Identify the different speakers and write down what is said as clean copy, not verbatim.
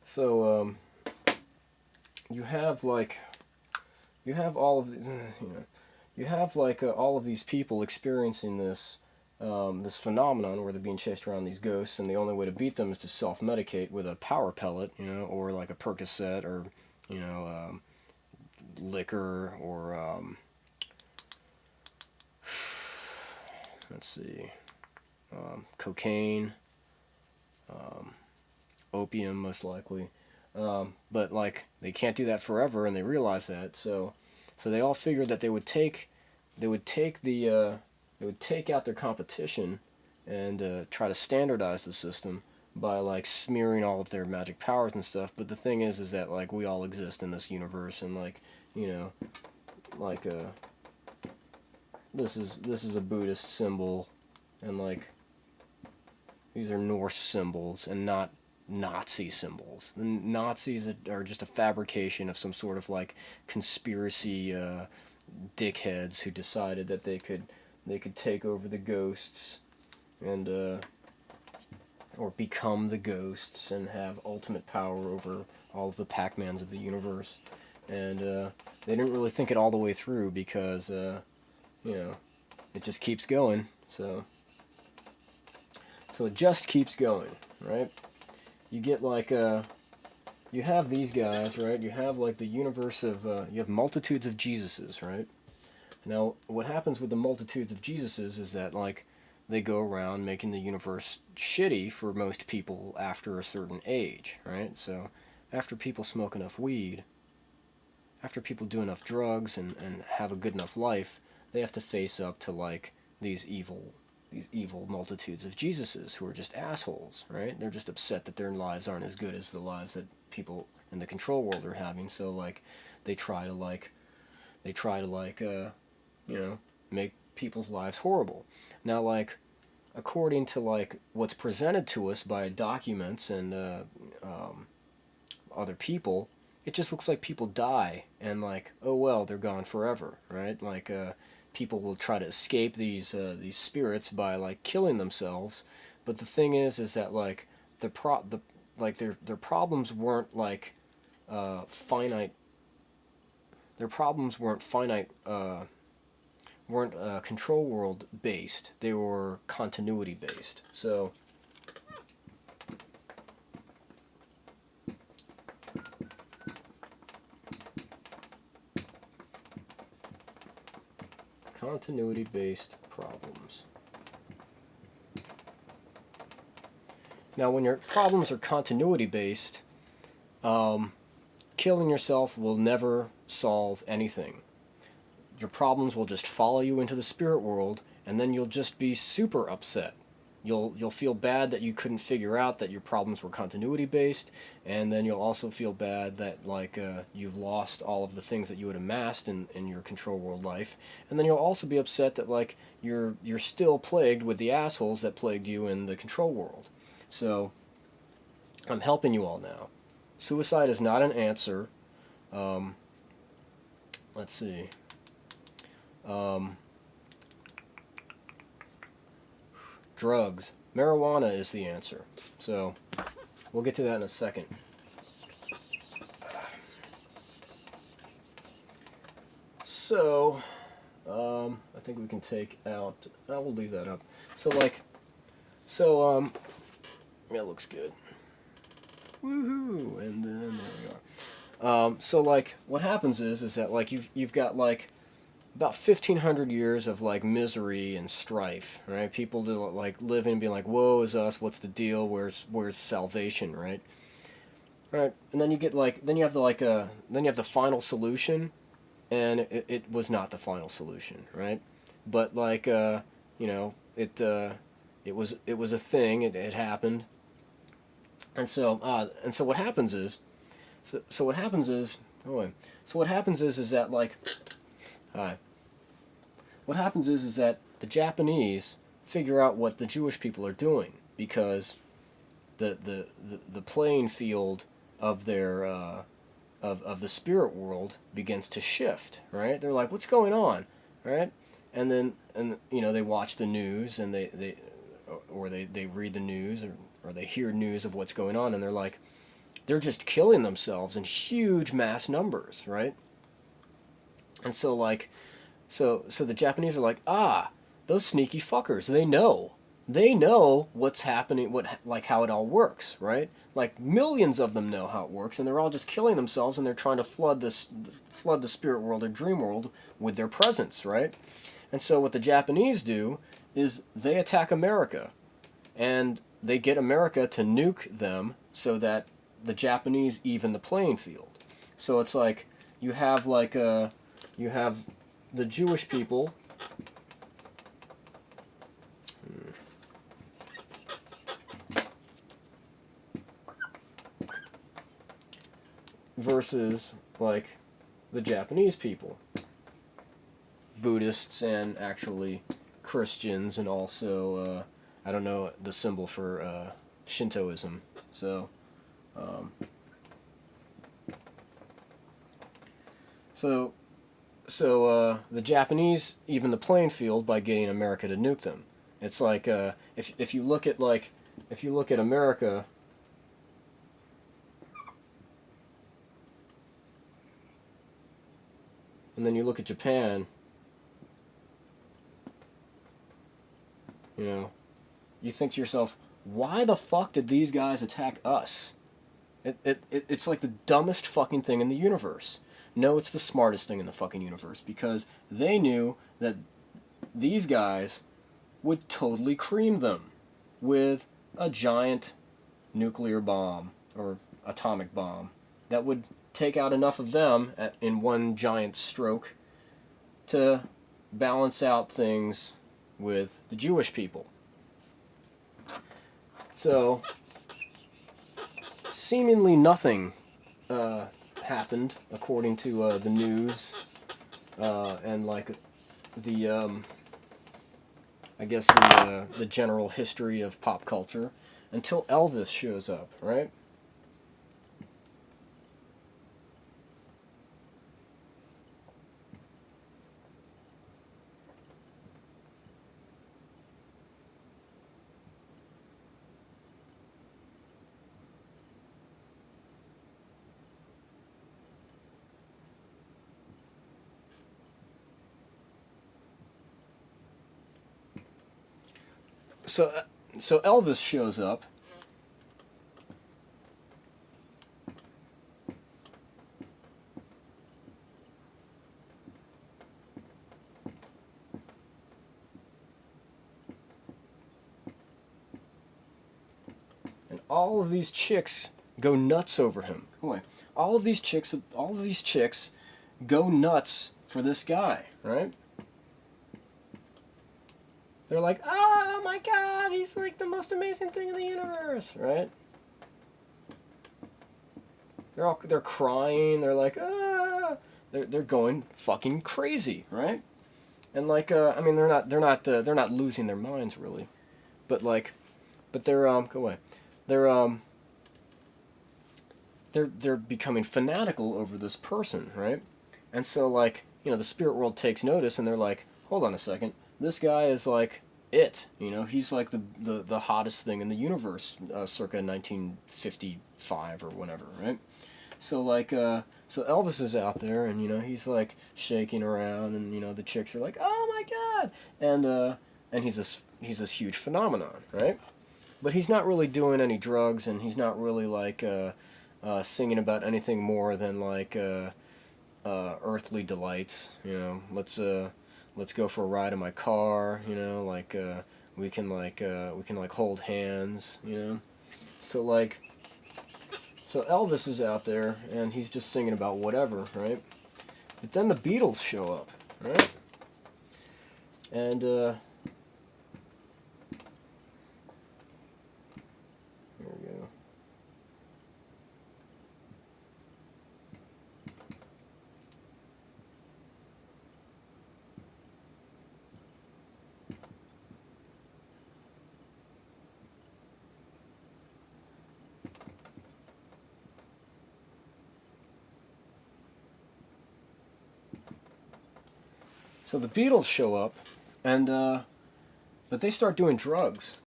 Speaker 1: So you have like you have all of these, you have like all of these people experiencing this phenomenon where they're being chased around these ghosts, and the only way to beat them is to self-medicate with a power pellet, or like a Percocet, or you know, liquor, or let's see, cocaine, opium, most likely. But like they can't do that forever, and they realize that. So they all figured that they would take they would take out their competition and try to standardize the system by like smearing all of their magic powers and stuff. But the thing is that like we all exist in this universe, and like you know, like this is a Buddhist symbol, and like these are Norse symbols and not Nazi symbols. The Nazis are just a fabrication of some sort of like conspiracy dickheads who decided that they could take over the ghosts and or become the ghosts and have ultimate power over all of the Pac-Mans of the universe. And they didn't really think it all the way through because it just keeps going. So it just keeps going, right? You get like you have these guys, right? You have like the universe of you have multitudes of Jesuses, right? Now, what happens with the multitudes of Jesuses is that like they go around making the universe shitty for most people after a certain age, right? So after people smoke enough weed, after people do enough drugs and have a good enough life, they have to face up to like these evil multitudes of Jesuses who are just assholes, right? They're just upset that their lives aren't as good as the lives that people in the control world are having. So like they try to like they try to like make people's lives horrible. Now like according to like what's presented to us by documents and other people, it just looks like people die and like, oh well, they're gone forever, right? Like people will try to escape these spirits by like killing themselves, but the thing is that like the like their problems weren't like finite. Their problems weren't control world based. They were continuity based. So continuity based problems. Now, when your problems are continuity based, killing yourself will never solve anything. Your problems will just follow you into the spirit world, and then you'll just be super upset. You'll feel bad that you couldn't figure out that your problems were continuity based, and then you'll also feel bad that like you've lost all of the things that you had amassed in your control world life, and then you'll also be upset that like you're still plagued with the assholes that plagued you in the control world. So I'm helping you all now. Suicide is not an answer. Um, let's see. Um, Drugs. Marijuana is the answer. So we'll get to that in a second. So I think we can take out. I will leave that up. So like, so yeah, it looks good. Woohoo! And then there we are. So like, what happens is that like you've got like about 1,500 years of like misery and strife, right? People do like living and being like, "Woe is us! What's the deal? Where's salvation?" Right? Right? And then you get like then you have the final solution, and it was not the final solution, right? But like it was a thing. It happened, and so what happens is so what happens is oh wait. So what happens is that like hi. What happens is that the Japanese figure out what the Jewish people are doing because the playing field of their of the spirit world begins to shift, right? They're like, what's going on, right? And then they watch the news and they read the news or they hear news of what's going on, and they're like, they're just killing themselves in huge mass numbers, right? And so like, so the Japanese are like, ah, those sneaky fuckers, they know what's happening, like how it all works, right? Like millions of them know how it works, and they're all just killing themselves, and they're trying to flood the spirit world or dream world with their presence, right? And so what the Japanese do is they attack America, and they get America to nuke them so that the Japanese even the playing field. So it's like you have you have the Jewish people versus like the Japanese people, Buddhists and actually Christians, and also I don't know the symbol for Shintoism. So um, so the Japanese even the playing field by getting America to nuke them. It's like if you look at America. And then you look at Japan, you know, you think to yourself, why the fuck did these guys attack us? It's like the dumbest fucking thing in the universe. No, it's the smartest thing in the fucking universe, because they knew that these guys would totally cream them with a giant nuclear bomb or atomic bomb that would take out enough of them in one giant stroke to balance out things with the Jewish people. So, seemingly nothing happened according to the news and like the I guess the general history of pop culture until Elvis shows up, right? So so Elvis shows up. And all of these chicks go nuts over him. Anyway, all of these chicks go nuts for this guy, right? They're like, oh my god, he's like the most amazing thing in the universe, right? They're crying. They're like, ah, they're going fucking crazy, right? And like, I mean, they're not losing their minds really, but like, but they're go away, they're they're becoming fanatical over this person, right? And so like, you know, the spirit world takes notice, and they're like, hold on a second, this guy is like he's like the hottest thing in the universe, circa 1955 or whatever, right? So like, so Elvis is out there, and you know he's like shaking around, and you know the chicks are like, oh my god, and he's this huge phenomenon, right? But he's not really doing any drugs, and he's not really like singing about anything more than like earthly delights. You know, let's go for a ride in my car. You know, like we can like hold hands. You know, so like. So Elvis is out there, and he's just singing about whatever, right? But then the Beatles show up, right? And, here we go. So the Beatles show up, and but they start doing drugs.